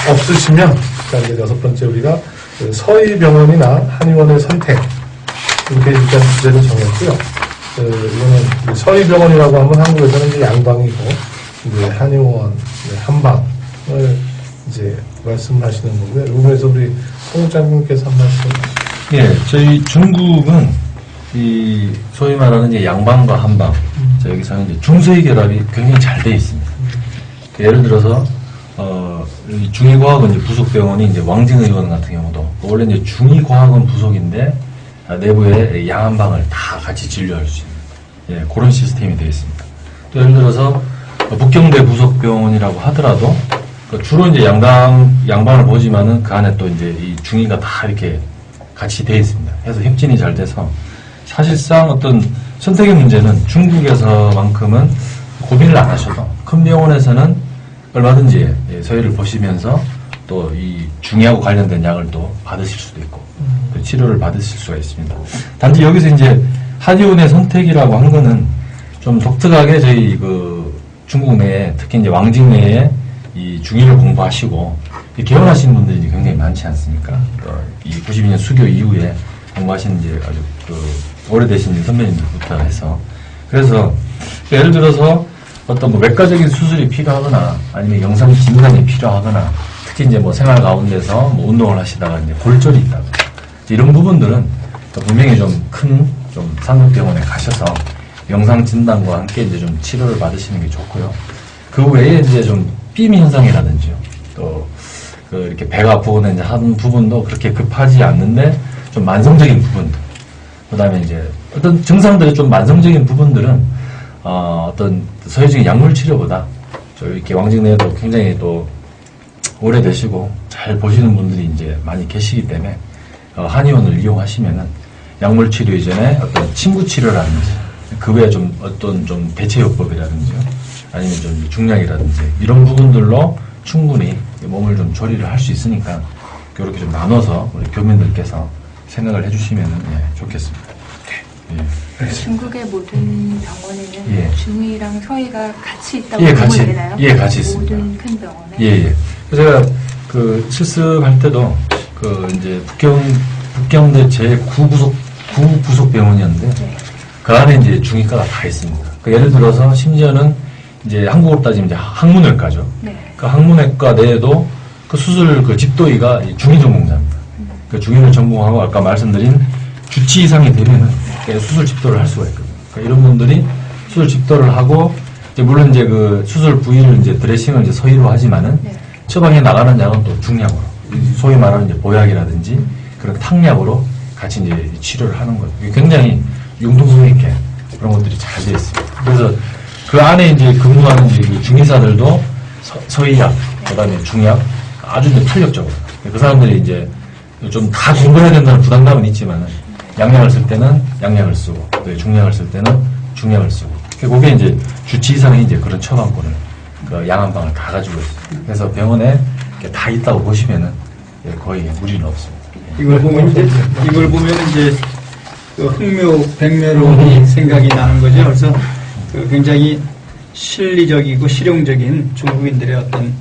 없으시면, 그러니까 여섯 번째 우리가 그 서희병원이나 한의원의 선택, 이렇게 일단 주제를 정했고요. 이거는 서희병원이라고 하면 한국에서는 이제 양방이고, 이제 한의원, 한방을 이제 말씀하시는 거고요. 이거에서 우리 홍장님께서 한 말씀. 예, 저희 중국은 이 소위 말하는 이제 양방과 한방, 여기서는 이제 중서의 결합이 굉장히 잘 돼 있습니다. 예를 들어서 여기 중의과학원 이제 부속병원이 이제 왕진의원 같은 경우도 원래 이제 중의과학원 부속인데 내부에 양한방을 다 같이 진료할 수 있는 그런 시스템이 되어 있습니다. 또 예를 들어서 북경대 부속병원이라고 하더라도 주로 이제 양방을 보지만은 그 안에 또 이제 이 중의가 다 이렇게 같이 되어 있습니다. 그래서 협진이 잘 돼서 사실상 어떤 선택의 문제는 중국에서만큼은 고민을 안 하셔도 큰 병원에서는 얼마든지 서희를 보시면서 또 이 중의하고 관련된 약을 또 받으실 수도 있고 또 치료를 받으실 수가 있습니다. 단지 여기서 이제 한의원의 선택이라고 한 거는 좀 독특하게 저희 그 중국 내에 특히 이제 왕직 내에 이 중의를 공부하시고 개원하시는 분들이 굉장히 많지 않습니까? 이 92년 수교 이후에 공부하신 이제 아주 그 오래되신 선배님들부터 해서 그래서 예를 들어서 어떤 뭐 외과적인 수술이 필요하거나 아니면 영상 진단이 필요하거나 특히 이제 뭐 생활 가운데서 뭐 운동을 하시다가 이제 골절이 있다거나 이런 부분들은 분명히 좀 큰 좀 상급병원에 가셔서 영상 진단과 함께 이제 좀 치료를 받으시는 게 좋고요. 그 외에 이제 좀 삐미 현상이라든지요. 또 그 이렇게 배가 아프거나 이제 하는 부분도 그렇게 급하지 않는데 좀 만성적인 부분들. 그다음에 이제 어떤 증상들이 좀 만성적인 부분들은 어떤 서희적인 약물 치료보다 저 이렇게 왕직 내에도 굉장히 또 오래되시고 잘 보시는 분들이 이제 많이 계시기 때문에 한의원을 이용하시면은 약물 치료 이전에 어떤 침구 치료라든지 그 외에 좀 어떤 좀 대체요법이라든지요. 아니면 좀 중량이라든지 이런 부분들로 충분히 몸을 좀 조리를 할 수 있으니까 이렇게 좀 나눠서 우리 교민들께서 생각을 해주시면 좋겠습니다. 예. 중국의 모든 병원에는 중의랑 서희가 같이 있다고 보면 되나요? 예, 같이 있습니다. 모든 큰 병원에. 예. 그래서 제가 그 실습할 때도 그 이제 북경대 제9부속 병원이었는데 그 안에 이제 중의과가 다 있습니다. 예를 들어서 심지어는 이제 한국으로 따지면 이제 항문외과죠. 그 항문외과 내에도 그 수술 그 집도의가 중의 전공자입니다. 그 중의를 전공하고 아까 말씀드린 주치 이상이 되면은 수술 집도를 할 수가 있거든요. 그러니까 이런 분들이 수술 집도를 하고 이제 물론 이제 그 수술 부위를 이제 드레싱을 이제 서희로 하지만은 처방에 나가는 약은 또 중약으로 소위 말하는 이제 보약이라든지 그런 탕약으로 같이 이제 치료를 하는 거죠. 굉장히 융통성 있게 그런 것들이 잘 되어 있습니다. 그래서 그 안에 이제 근무하는 이제 그 중의사들도 서희약, 그 다음에 중약 아주 이제 탄력적으로. 그 사람들이 이제 좀 다 공부해야 된다는 부담감은 있지만은 양약을 쓸 때는 양약을 쓰고, 또 중약을 쓸 때는 중약을 쓰고. 그게 이제 주치 이상이 이제 그런 처방권을 그 양한방을 다 가지고 있어요. 그래서 병원에 다 있다고 보시면은 거의 무리는 없습니다. 이걸 보면 이제 그 흥묘, 백묘론이 생각이 나는 거죠. 그래서 그 굉장히 실리적이고 실용적인 중국인들의 어떤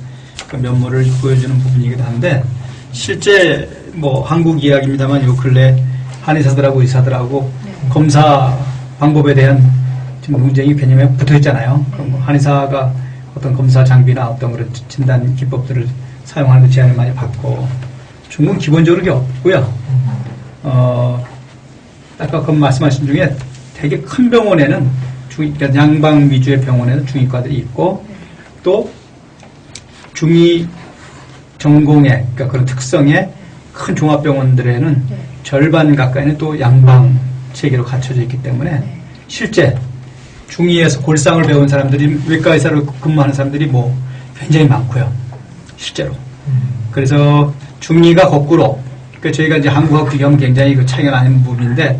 그 면모를 보여주는 부분이기도 한데 실제 뭐 한국 이야기입니다만 요 근래 한의사들하고 의사들하고 검사 방법에 대한 지금 논쟁이 개념에 붙어 있잖아요. 그럼 뭐 한의사가 어떤 검사 장비나 어떤 그런 진단 기법들을 사용하는 제한을 많이 받고 중국은 기본적으로 그게 없고요. 아까 그 말씀하신 중에 되게 큰 병원에는 그러니까 양방 위주의 병원에는 중의과들이 있고 또 중의 전공의 그러니까 그런 특성의 큰 종합병원들에는 절반 가까이는 또 양방 체계로 갖춰져 있기 때문에 실제 중의에서 골상을 배운 사람들이 외과의사로 근무하는 사람들이 뭐 굉장히 많고요. 실제로. 그래서 중의가 거꾸로 그러니까 저희가 이제 한국학 비교하면 굉장히 그 차이가 나는 부분인데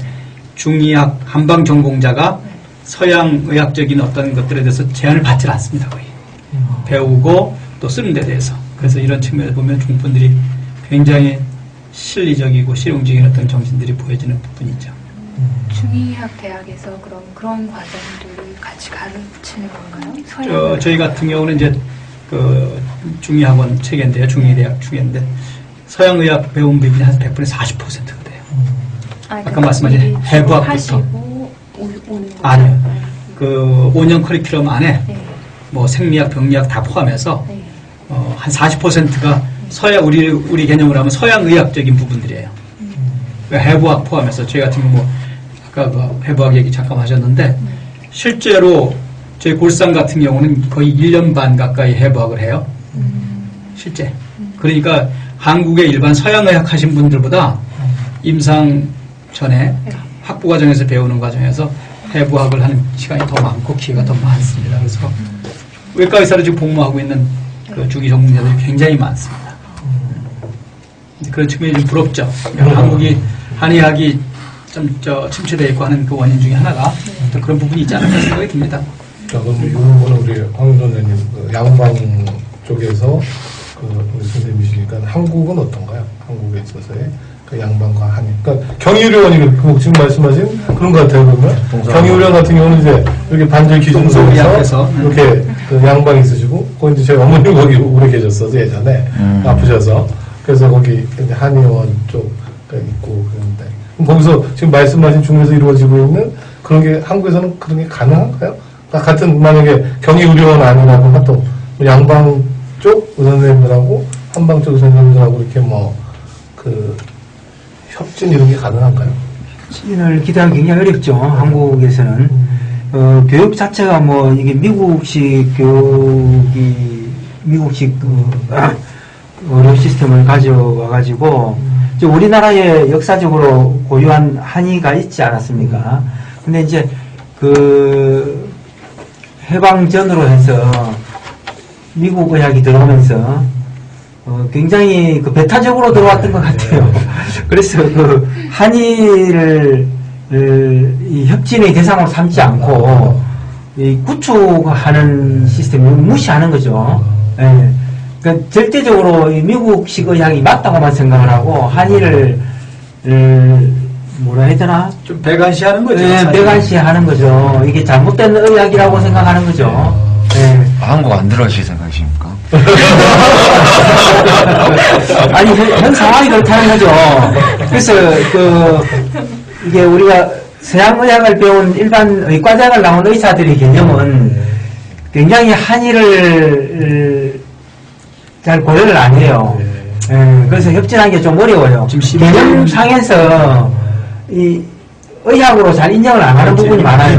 중의학 한방 전공자가 서양 의학적인 어떤 것들에 대해서 제한을 받지 않습니다. 거의. 배우고 또 쓰는 데 대해서. 그래서 이런 측면에서 보면 중분들이 굉장히 실리적이고 실용적인 어떤 정신들이 보여지는 부분이죠. 중의학 대학에서 그런 과정들을 같이 가르치는 건가요? 저희 같은 경우는 이제 그 중의학원 체계인데요. 중의대학 중인데 서양의학 배운 비율이 한 100분의 40%가 돼요. 아까 말씀하신 해부학부터. 하시고 오는 거죠? 아니요. 그 5년 커리큘럼 안에 네. 뭐 생리학, 병리학 다 포함해서 네. 한 40%가 서양 우리 개념으로 하면 서양의학적인 부분들이에요. 해부학 포함해서 저희 같은 경우 뭐 아까 그 해부학 얘기 잠깐 하셨는데 실제로 저희 골상 같은 경우는 거의 1년 반 가까이 해부학을 해요. 실제. 그러니까 한국의 일반 서양의학 하신 분들보다 임상 전에 학부 과정에서 배우는 과정에서 해부학을 하는 시간이 더 많고 기회가 더 많습니다. 그래서 외과 의사로 지금 복무하고 있는 그 주기 전공자들이 굉장히 많습니다. 그런 측면이 좀 부럽죠. 한국이 한의학이 좀 침체되어 있고 하는 그 원인 중에 하나가 또 그런 부분이 있지 않을까 생각이 듭니다. 자, 그럼 이 부분은 우리 황 선생님 그 양방 쪽에서 그 우리 선생님이시니까 한국은 어떤가요? 한국에 있어서의 그 양방과 한의. 그러니까 경희의료원이 그 지금 말씀하신 그런 것 같아요. 그러면 경희의료원 같은 경우는 이제 이렇게 반절 기준소에서 이렇게 그 양방이 있으시고 거기 이제 저희 어머님 거기 오래 계셨어서 예전에 아프셔서 그래서 거기 이제 한의원 쪽가 있고 그런데 그럼 거기서 지금 말씀하신 중에서 이루어지고 있는 그런 게 한국에서는 그런 게 가능한가요? 그러니까 같은 만약에 경희의료원 아니라고 하도 양방 쪽 의사선생님들하고 한방 쪽 의사선생님들하고 이렇게 뭐 그 협진 이런 게 가능한가요? 협진을 기대하기 굉장히 어렵죠. 한국에서는 교육 자체가 뭐 이게 미국식 교육이 미국식 의료 시스템을 가져와가지고 우리나라에 역사적으로 고유한 한의가 있지 않았습니까? 근데 이제 그 해방 전으로 해서 미국 의학이 들어오면서 굉장히 그 배타적으로 들어왔던 것 같아요. 그래서 그 한의를 이 협진의 대상으로 삼지 않고 이 구축하는 시스템을 무시하는 거죠. 예. 그러니까 절대적으로 이 미국식 의학이 맞다고만 생각을 하고 한의를 뭐라 해야 되나? 좀 배관시하는 거죠. 예, 배관시하는 거죠. 이게 잘못된 의학이라고 생각하는 거죠. 예. 한국 안 들어가실 생각이십니까? 아니, 현 상황이 그렇다는 거죠. 그래서, 이게 우리가 서양의학을 배운 일반 의과대학을 나온 의사들의 개념은 굉장히 한의를 잘 고려를 안 해요. 그래서 협진하기 좀 어려워요. 개념상에서 이 의학으로 잘 인정을 안 하는 부분이 많아요.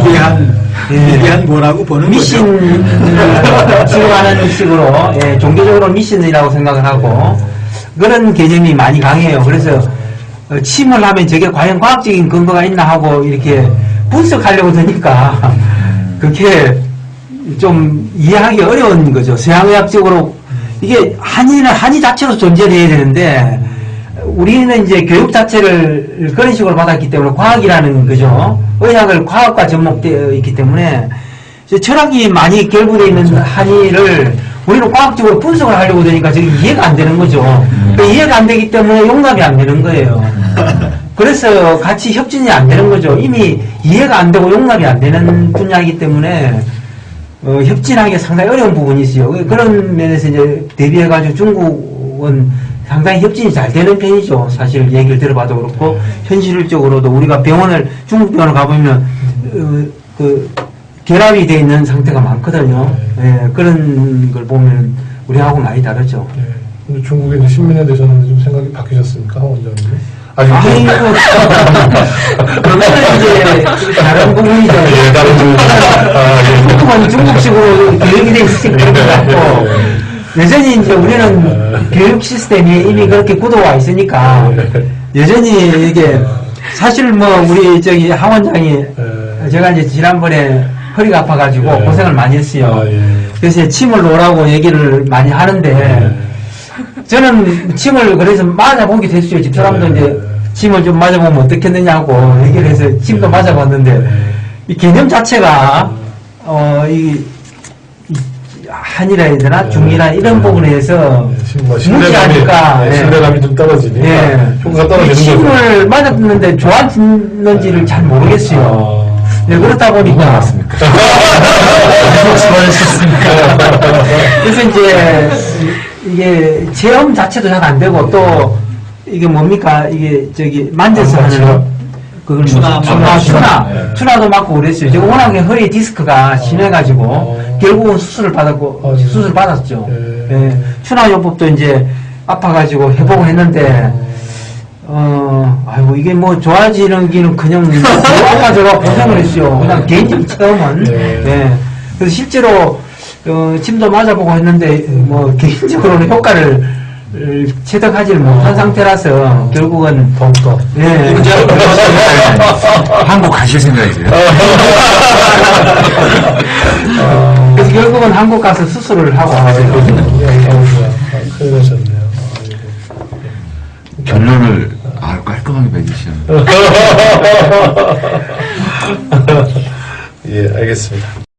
미개한 뭐라고 보는 미신 치료하는 식으로 종교적으로 미신이라고 생각을 하고 그런 개념이 많이 강해요. 그래서 침을 하면 저게 과연 과학적인 근거가 있나 하고 이렇게 분석하려고 드니까 그게 좀 이해하기 어려운 거죠. 서양의학적으로 이게 한의 자체로 존재해야 되는데 우리는 이제 교육 자체를 그런 식으로 받았기 때문에 과학이라는 거죠. 의학을 과학과 접목되어 있기 때문에 철학이 많이 결부되어 있는 한의를 우리는 과학적으로 분석을 하려고 되니까 저게 이해가 안 되는 거죠. 이해가 안 되기 때문에 용납이 안 되는 거예요. 그래서 같이 협진이 안 되는 거죠. 이미 이해가 안 되고 용납이 안 되는 분야이기 때문에 협진하기 상당히 어려운 부분이 있어요. 그런 면에서 이제 대비해가지고 중국은 상당히 협진이 잘 되는 편이죠. 사실 얘기를 들어봐도 그렇고 현실적으로도 우리가 중국 병원을 가보면 결합이 되어 있는 상태가 많거든요. 예, 그런 걸 보면 우리하고 많이 다르죠. 근데 중국에 이제 10년 되셨는데 좀 생각이 바뀌셨습니까, 황 원장님? 아이고, 그거는 이제 다른 부분이죠. 다른 부분. 조금은 중국식으로 교육이 돼 있으니까 그런 것 같고, 여전히 이제 우리는 교육 시스템이 이미 그렇게 굳어와 있으니까, 여전히 이게, 사실 뭐, 우리 황 원장이, 제가 이제 지난번에 허리가 아파가지고 고생을 많이 했어요. 그래서 침을 놓으라고 얘기를 많이 하는데, 저는 침을 그래서 맞아보기도 했어요. 집 사람도 이제 침을 좀 맞아보면 어떻겠느냐고 얘기를 해서 침도 맞아봤는데, 이 개념 자체가, 한이라 해야 되나? 중이나 이런 부분에서 무시하니까. 신뢰감이 좀 떨어지니. 효과가 떨어지는 거죠. 침을 맞았는데 좋았는지를 잘 모르겠어요. 네, 그렇다 누가 보니까. 알았습니까? 수고하셨습니까? 그래서 이제 이게 체험 자체도 잘 안 되고 또 이게 뭡니까? 이게 저기 만져서 하는 그걸 추나, 추나도 맞고 그랬어요. 제가 워낙에 허리 디스크가 심해가지고 결국은 수술을 받았고 수술 받았죠. 예. 추나 요법도 이제 아파가지고 해보고 했는데 아이고 이게 뭐 좋아지는 기는 그냥 아파져가 고생을 했어요. 그냥 개인적인 체험은. 예. 그래서 실제로 침도 맞아보고 했는데 뭐 개인적으로는 효과를 체득하지를 못한 상태라서 결국은 더욱더. 예. 한국 가실 생각이세요? 그래서 결국은 한국 가서 수술을 하고 왔어요. 큰일 나셨네요. 결론을 깔끔하게 맺으시네요. 예, 알겠습니다.